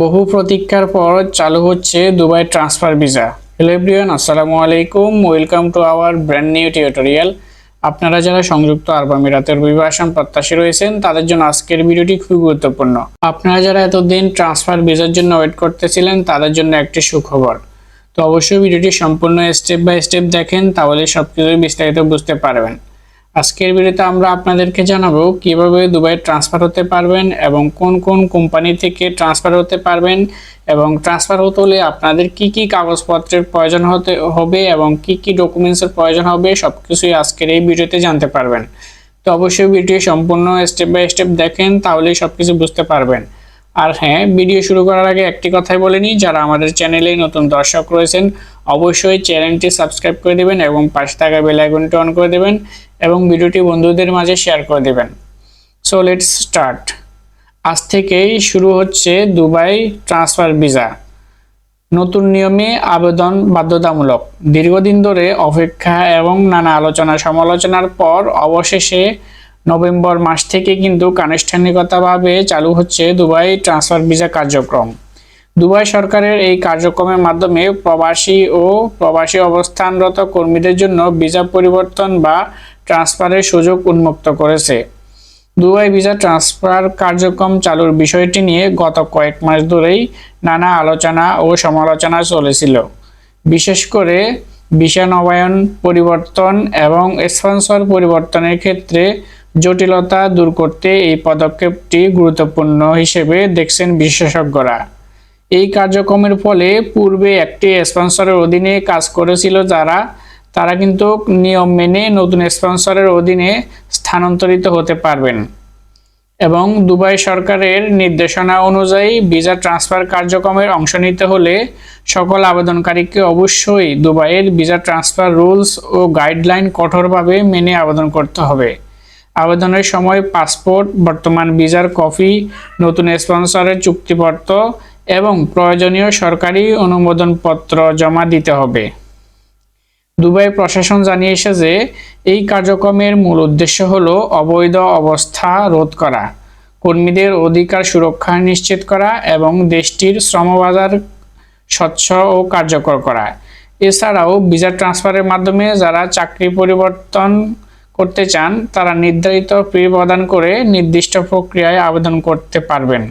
বহু প্রতীক্ষার পর চালু হচ্ছে Dubai transfer visa. Hello everyone, আসসালামু আলাইকুম, welcome to our brand new tutorial. আপনারা যারা সংযুক্ত আরব আমিরাতের অভিবাসন প্রত্যাশী রয়েছেন তাদের জন্য আজকের ভিডিওটি খুবই গুরুত্বপূর্ণ। আপনারা যারা এতদিন ট্রান্সফার ভিসার জন্য ওয়েট করতেছিলেন তাদের জন্য একটি সুখবর। তো অবশ্যই ভিডিওটি সম্পূর্ণ স্টেপ বাই স্টেপ দেখেন, তাহলে সবকিছু বিস্তারিত বুঝতে পারবেন। আজকের ভিডিওতে আমরা আপনাদেরকে জানাবো কিভাবে দুবাই ট্রান্সফার হতে পারবেন এবং কোন কোন কোম্পানি থেকে ট্রান্সফার হতে পারবেন, এবং ট্রান্সফার হতে হলে আপনাদের কি কি কাগজপত্রের প্রয়োজন হবে এবং কি কি ডকুমেন্টসের প্রয়োজন হবে সবকিছুই আজকের এই ভিডিওতে জানতে পারবেন। তো অবশ্যই ভিডিও সম্পূর্ণ স্টেপ বাই স্টেপ দেখেন, তাহলেই সবকিছু বুঝতে পারবেন। আর হ্যাঁ, ভিডিও শুরু করার আগে একটি কথাই বলে নিই, যারা আমাদের চ্যানেলে নতুন দর্শক রয়েছেন অবশ্যই চ্যানেলটি সাবস্ক্রাইব করে দেবেন এবং পাশে থাকা বেল আইকনটি অন করে দেবেন এবং ভিডিওটি বন্ধুদের মাঝে শেয়ার করে দেবেন। So let's start. আজ থেকেই শুরু হচ্ছে দুবাই ট্রান্সফার ভিসা। নতুন নিয়মে আবেদন বাধ্যতামূলক। দীর্ঘদিন ধরে অপেক্ষা এবং নানা আলোচনা সমালোচনার পর অবশেষে নভেম্বর মাস থেকে কিন্তু আনুষ্ঠানিকতাভাবে চালু হচ্ছে দুবাই ট্রান্সফার ভিসা কার্যক্রম। দুবাই সরকারের এই কার্যক্রমের মাধ্যমে প্রবাসী অবস্থানরত কর্মীদের জন্য ভিসা পরিবর্তন বা ট্রান্সফারের সুযোগ উন্মুক্ত করেছে। দুবাই ভিসা ট্রান্সফার কার্যক্রম চালুর বিষয়টি নিয়ে গত কয়েক মাস ধরেই নানা আলোচনা ও সমালোচনা চলেছিল। বিশেষ করে ভিসা নবায়ন পরিবর্তন এবং স্পন্সর পরিবর্তনের ক্ষেত্রে জটিলতা দূর করতে এই পদক্ষেপটি গুরুত্বপূর্ণ হিসেবে দেখছেন বিশেষজ্ঞরা। এই কার্যক্রমের ফলে পূর্বে একটি স্পন্সরের অধীনে কাজ করেছিল তারা কিন্তু নিয়ম মেনে নতুন স্পন্সরের অধীনে স্থানান্তরিত হতে পারবেন এবং দুবাই সরকারের নির্দেশনা অনুযায়ী ভিসা ট্রান্সফার কার্যক্রমের অংশ নিতে হলে সকল আবেদনকারীকে অবশ্যই দুবাইয়ের ভিসা ট্রান্সফার রুলস ও গাইডলাইন কঠোরভাবে মেনে আবেদন করতে হবে। আবেদনের সময় পাসপোর্ট, বর্তমান ভিসার কপি, নতুন স্পন্সরের চুক্তিপত্র এবং প্রয়োজনীয় সরকারি অনুমোদনপত্র জমা দিতে হবে। দুবাই প্রশাসন জানিয়েছে যে এই কার্যক্রমের মূল উদ্দেশ্য হলো অবৈধ অবস্থা রোধ করা, কর্মীদের অধিকার সুরক্ষা নিশ্চিত করা এবং দেশটির শ্রমবাজার স্বচ্ছ ও কার্যকর করা। এছাড়াও ভিসা ট্রান্সফারের মাধ্যমে যারা চাকরি পরিবর্তন করতে চান তারা নির্ধারিত ফি প্রদান করে নির্দিষ্ট প্রক্রিয়ায় আবেদন করতে পারবেন।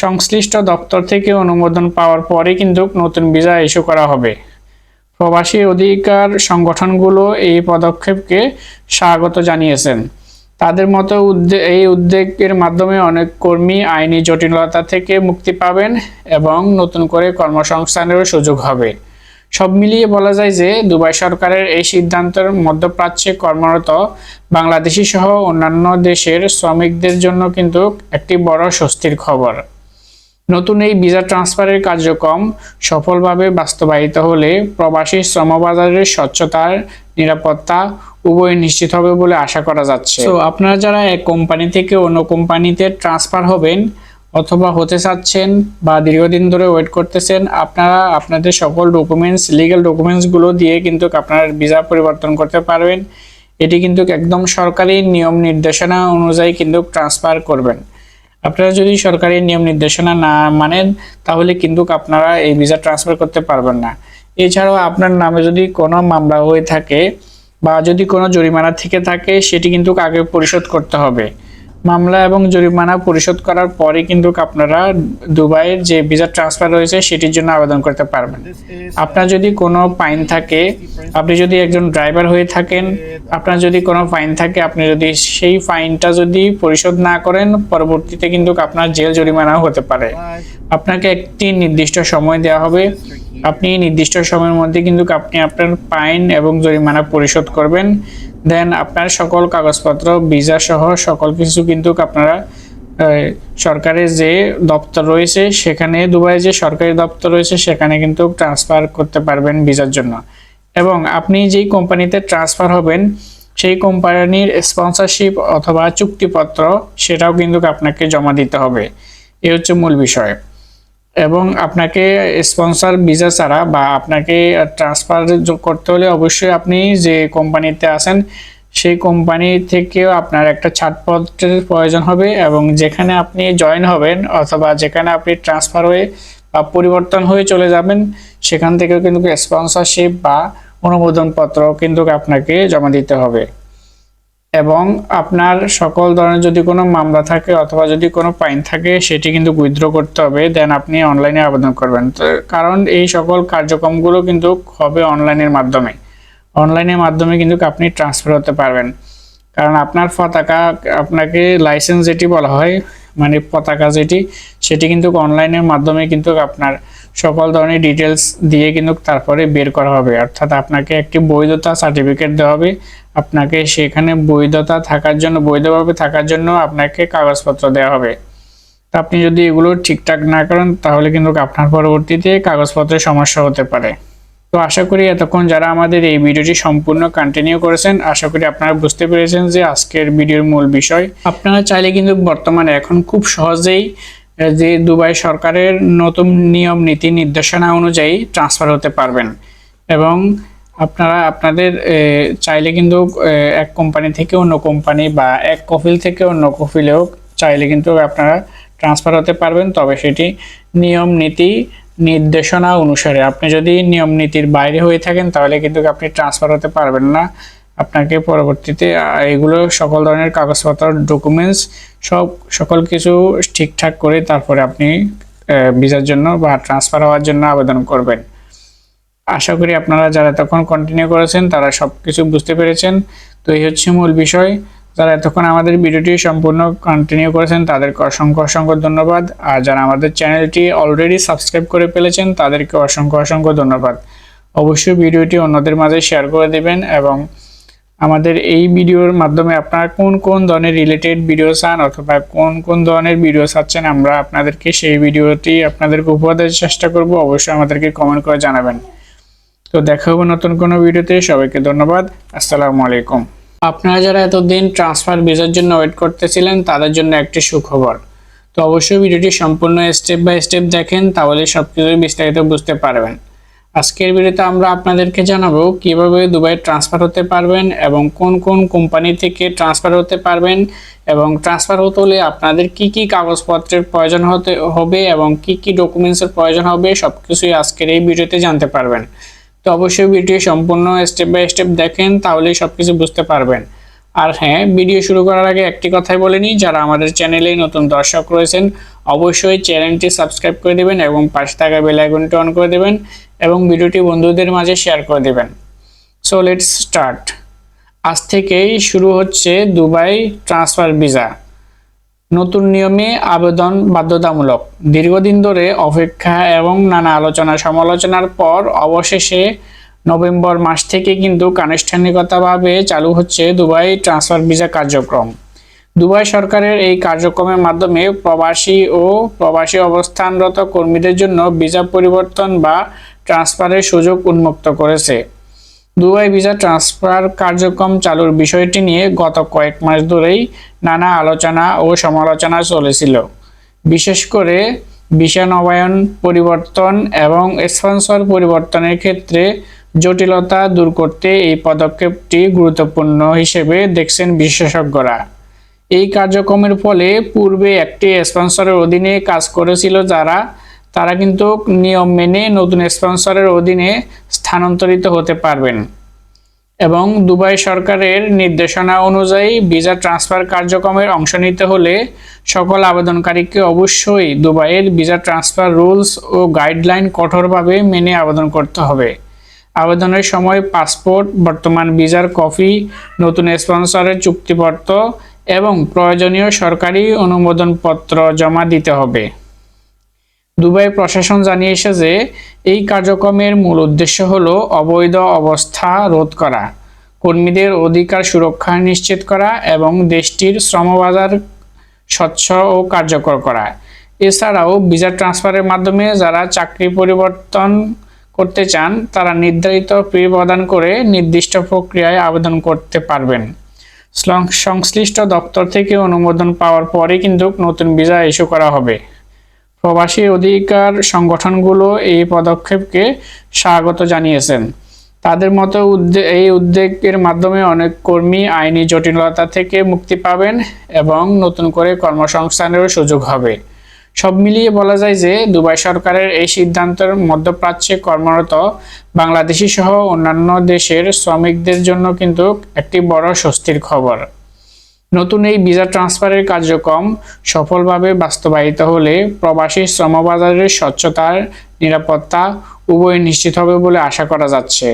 সংশ্লিষ্ট দপ্তর থেকে অনুমোদন পাওয়ার পরে কিন্তু নতুন ভিসা ইস্যু করা হবে। প্রবাসী অধিকার সংগঠনগুলো এই পদক্ষেপকে স্বাগত জানিয়েছেন। তাদের মতো এই উদ্যোগের মাধ্যমে অনেক কর্মী আইনি জটিলতা থেকে মুক্তি পাবেন এবং নতুন করে কর্মসংস্থানেরও সুযোগ হবে। সব মিলিয়ে বলা যায় যে দুবাই সরকারের এই সিদ্ধান্তের মধ্যপ্রাচ্যে কর্মরত বাংলাদেশি সহ অন্যান্য দেশের শ্রমিকদের জন্য কিন্তু একটি বড় স্বস্তির খবর। নতুন এই ভিসা ট্রান্সফারের কার্যক্রম সফলভাবে বাস্তবায়িত হলে প্রবাসী শ্রমবাজারের স্বচ্ছতার নিরাপত্তা উভয় নিশ্চিত হবে বলে আশা করা যাচ্ছে। তো আপনারা যারা এক কোম্পানি থেকে অন্য কোম্পানিতে ট্রান্সফার হবেন অথবা হতে চাচ্ছেন বা দীর্ঘদিন ধরে ওয়েট করতেছেন, আপনারা আপনাদের সকল লিগ্যাল ডকুমেন্টসগুলো দিয়ে কিন্তু আপনার ভিসা পরিবর্তন করতে পারবেন। এটি কিন্তু একদম সরকারি নিয়ম নির্দেশনা অনুযায়ী কিন্তু ট্রান্সফার করবেন। আপনারা যদি সরকারি নিয়ম নির্দেশনা না মানেন তাহলে কিন্তু আপনারা এই ভিসা ট্রান্সফার করতে পারবেন না। এছাড়াও আপনার নামে যদি কোনো মামলা হয়ে থাকে বা যদি কোনো জরিমানা থেকে থাকে সেটি কিন্তু আগে পরিশোধ করতে হবে। মামলা এবং জরিমানা পরিশোধ করার পরে কিন্তু আপনারা দুবাইয়ের যে ভিসা ট্রান্সফার রয়েছে সেটির জন্য আবেদন করতে পারবেন। আপনার যদি কোনো ফাইন থাকে, আপনি যদি একজন ড্রাইভার হয়ে থাকেন, আপনার যদি কোনো ফাইন থাকে, আপনি যদি সেই ফাইনটা যদি পরিশোধ না করেন পরবর্তীতে কিন্তু আপনার জেল জরিমানাও হতে পারে। আপনাকে একটি নির্দিষ্ট সময় দেওয়া হবে, আপনি নির্দিষ্ট সময়ের মধ্যে কিন্তু আপনি আপনার ফাইন এবং জরিমানা পরিশোধ করবেন। দেন আপনার সকল কাগজপত্র, ভিসা সহ সকল কিছু কিন্তু আপনারা সরকারের যে দপ্তর রয়েছে সেখানে, দুবাইয়ে যে সরকারি দপ্তর রয়েছে সেখানে কিন্তু ট্রান্সফার করতে পারবেন ভিসার জন্য। এবং আপনি যেই কোম্পানিতে ট্রান্সফার হবেন সেই কোম্পানির স্পন্সরশিপ অথবা চুক্তিপত্র সেটাও কিন্তু আপনাকে জমা দিতে হবে। এই হচ্ছে মূল বিষয়। এবং আপনাকে স্পন্সর ভিসা ছাড়া বা আপনাকে ট্রান্সফার করতে হলে অবশ্যই আপনি যে কোম্পানিতে আছেন সেই কোম্পানি থেকেও আপনার একটা ছাড়পত্রের প্রয়োজন হবে, এবং যেখানে আপনি জয়েন হবেন অথবা যেখানে আপনি ট্রান্সফার হয়ে বা পরিবর্তন হয়ে চলে যাবেন সেখান থেকেও কিন্তু স্পন্সরশিপ বা অনুমোদন পত্র কিন্তু আপনাকে জমা দিতে হবে। এবং আপনার সকল ধরনের যদি কোনো মামলা থাকে অথবা যদি কোনো ফাইন থাকে সেটি কিন্তু উইথড্র করতে হবে, দেন আপনি অনলাইনে আবেদন করবেন। তো কারণ এই সকল কার্যক্রমগুলো কিন্তু হবে অনলাইনের মাধ্যমে কিন্তু আপনি ট্রান্সফার হতে পারবেন। কারণ আপনার পতাকা, আপনাকে লাইসেন্স যেটি বলা হয় মানে পতাকা যেটি, সেটি কিন্তু অনলাইনের মাধ্যমে কিন্তু আপনার সকল ধরনের ডিটেলস দিয়ে কিন্তু তারপরে বের করা হবে, অর্থাৎ আপনাকে একটি বৈধতা সার্টিফিকেট দেওয়া হবে। আপনাকে সেখানে বৈধভাবে থাকার জন্য আপনাকে কাগজপত্র দেওয়া হবে। তো আপনি যদি এগুলো ঠিকঠাক না করেন তাহলে কিন্তু আপনার পরবর্তীতে কাগজপত্রের সমস্যা হতে পারে। তো আশা করি এতক্ষণ যারা আমাদের এই ভিডিওটি সম্পূর্ণ কন্টিনিউ করেছেন, আশা করি আপনারা বুঝতে পেরেছেন যে আজকের ভিডিওর মূল বিষয়। আপনারা চাইলে কিন্তু বর্তমানে এখন খুব সহজেই যে দুবাই সরকারের নতুন নিয়ম নীতি নির্দেশনা অনুযায়ী ট্রান্সফার হতে পারবেন, এবং আপনারা আপনাদের চাইলে কিন্তু এক কোম্পানি থেকে অন্য কোম্পানি বা এক কফিল থেকে অন্য কফিলেও চাইলে কিন্তু আপনারা ট্রান্সফার হতে পারবেন। তবে সেটি নিয়ম নীতি নির্দেশনা অনুসারে, আপনি যদি নিয়ম নীতির বাইরে হয়ে থাকেন তাহলে কিন্তু আপনি ট্রান্সফার হতে পারবেন না। আপনাকে পরবর্তীতে এগুলো সকল ধরনের কাগজপত্র, ডকুমেন্টস সকল কিছু ঠিকঠাক করে তারপরে আপনি ভিসার জন্য বা ট্রান্সফার হওয়ার জন্য আবেদন করবেন। আশা করি আপনারা যারা এতক্ষণ কন্টিনিউ করেছেন তারা সব কিছু বুঝতে পেরেছেন। তো এই হচ্ছে মূল বিষয়। যারা এতক্ষণ আমাদের ভিডিওটি সম্পূর্ণ কন্টিনিউ করেছেন তাদেরকে অসংখ্য ধন্যবাদ। আর যারা আমাদের চ্যানেলটি অলরেডি সাবস্ক্রাইব করে ফেলেছেন তাদেরকে অসংখ্য ধন্যবাদ। অবশ্যই ভিডিওটি অন্যদের মাঝে শেয়ার করে দেবেন, এবং আমাদের এই ভিডিওর মাধ্যমে আপনারা কোন ধরনের রিলেটেড ভিডিও চান অথবা কোন ধরনের ভিডিও চাচ্ছেন আমরা আপনাদেরকে সেই ভিডিওটি আপনাদেরকে উপহার দেওয়ার চেষ্টা করব। অবশ্যই আমাদেরকে কমেন্ট করে জানাবেন। তো দেখা হবে নতুন কোনো ভিডিওতে। সবাইকে ধন্যবাদ। আসসালামু আলাইকুম। আপনারা যারা এতদিন ট্রান্সফার ভিসার জন্য ওয়েট করতেছিলেন তাদের জন্য একটি সুখবর। তো অবশ্যই ভিডিওটি সম্পূর্ণ স্টেপ বাই স্টেপ দেখেন, তাহলে সবকিছু বিস্তারিত বুঝতে পারবেন। আজকের ভিডিওতে আমরা আপনাদেরকে জানাবো কিভাবে দুবাই ট্রান্সফার হতে পারবেন এবং কোন কোম্পানি থেকে ট্রান্সফার হতে পারবেন, এবং ট্রান্সফার হতে হলে আপনাদের কি কাগজপত্রের প্রয়োজন হবে এবং কি ডকুমেন্টসের প্রয়োজন হবে সবকিছুই আজকের এই ভিডিওতে জানতে পারবেন। তো অবশ্যই ভিডিও সম্পূর্ণ স্টেপ বাই স্টেপ দেখেন, তাহলেই সবকিছু বুঝতে পারবেন। আর হ্যাঁ, ভিডিও শুরু করার আগে একটি কথাই বলে নিই, যারা আমাদের চ্যানেলে নতুন দর্শক রয়েছেন অবশ্যই চ্যানেলটি সাবস্ক্রাইব করে দেবেন এবং পাশে থাকা বেল আইকনটি অন করে দেবেন এবং ভিডিওটি বন্ধুদের মাঝে শেয়ার করে দেবেন। So let's start. আজ থেকেই শুরু হচ্ছে দুবাই ট্রান্সফার ভিসা। নতুন নিয়মে আবেদন বাধ্যতামূলক। দীর্ঘদিন ধরে অপেক্ষা এবং নানা আলোচনা সমালোচনার পর অবশেষে নভেম্বর মাস থেকে কিন্তু আনুষ্ঠানিকতাভাবে চালু হচ্ছে দুবাই ট্রান্সফার ভিসা কার্যক্রম। দুবাই সরকারের এই কার্যক্রমের মাধ্যমে প্রবাসী অবস্থানরত কর্মীদের জন্য ভিসা পরিবর্তন বা ট্রান্সফারের সুযোগ উন্মুক্ত করেছে। দুবাই ভিসা ট্রান্সফার কার্যক্রম চালুর বিষয়টি নিয়ে গত কয়েক মাস ধরেই নানা আলোচনা ও সমালোচনা চলেছিল। বিশেষ করে ভিসা নবায়ন, পরিবর্তন এবং স্পন্সর পরিবর্তনের ক্ষেত্রে জটিলতা দূর করতে এই পদক্ষেপটি গুরুত্বপূর্ণ হিসেবে দেখছেন বিশেষজ্ঞরা। এই কার্যক্রমের ফলে পূর্বে একটি স্পন্সরের অধীনে কাজ করেছিল তারা কিন্তু নিয়ম মেনে নতুন স্পন্সরের অধীনে স্থানান্তরিত হতে পারবেন, এবং দুবাই সরকারের নির্দেশনা অনুযায়ী ভিসা ট্রান্সফার কার্যক্রমের অংশ নিতে হলে সকল আবেদনকারীকে অবশ্যই দুবাইয়ের ভিসা ট্রান্সফার রুলস ও গাইডলাইন কঠোরভাবে মেনে আবেদন করতে হবে। আবেদনের সময় পাসপোর্ট, বর্তমান ভিসার কপি, নতুন স্পন্সরের চুক্তিপত্র এবং প্রয়োজনীয় সরকারি অনুমোদনপত্র জমা দিতে হবে। দুবাই প্রশাসন জানিয়েছে যে এই কার্যক্রমের মূল উদ্দেশ্য হলো অবৈধ অবস্থা রোধ করা, কর্মীদের অধিকার সুরক্ষা নিশ্চিত করা এবং দেশটির শ্রমবাজার স্বচ্ছ ও কার্যকর করা। এছাড়াও ভিসা ট্রান্সফারের মাধ্যমে যারা চাকরি পরিবর্তন করতে চান তারা নির্ধারিত ফি প্রদান করে নির্দিষ্ট প্রক্রিয়ায় আবেদন করতে পারবেন। সংশ্লিষ্ট দপ্তর থেকে অনুমোদন পাওয়ার পরে কিন্তু নতুন ভিসা ইস্যু করা হবে। প্রবাসী অধিকার সংগঠনগুলো এই পদক্ষেপকে স্বাগত জানিয়েছেন। তাদের মতো এই উদ্যোগের মাধ্যমে অনেক কর্মী আইনি জটিলতা থেকে মুক্তি পাবেন এবং নতুন করে কর্মসংস্থানেরও সুযোগ হবে। সব মিলিয়ে বলা যায় যে দুবাই সরকারের এই সিদ্ধান্তের মধ্যপ্রাচ্যে কর্মরত বাংলাদেশি সহ অন্যান্য দেশের শ্রমিকদের জন্য কিন্তু একটি বড় স্বস্তির খবর। নতুন এই ভিসা ট্রান্সফারের কার্যক্রম সফলভাবে বাস্তবায়িত হলে প্রবাসী শ্রমবাজারের স্বচ্ছতার নিরাপত্তা উভয় নিশ্চিত হবে বলে আশা করা যাচ্ছে।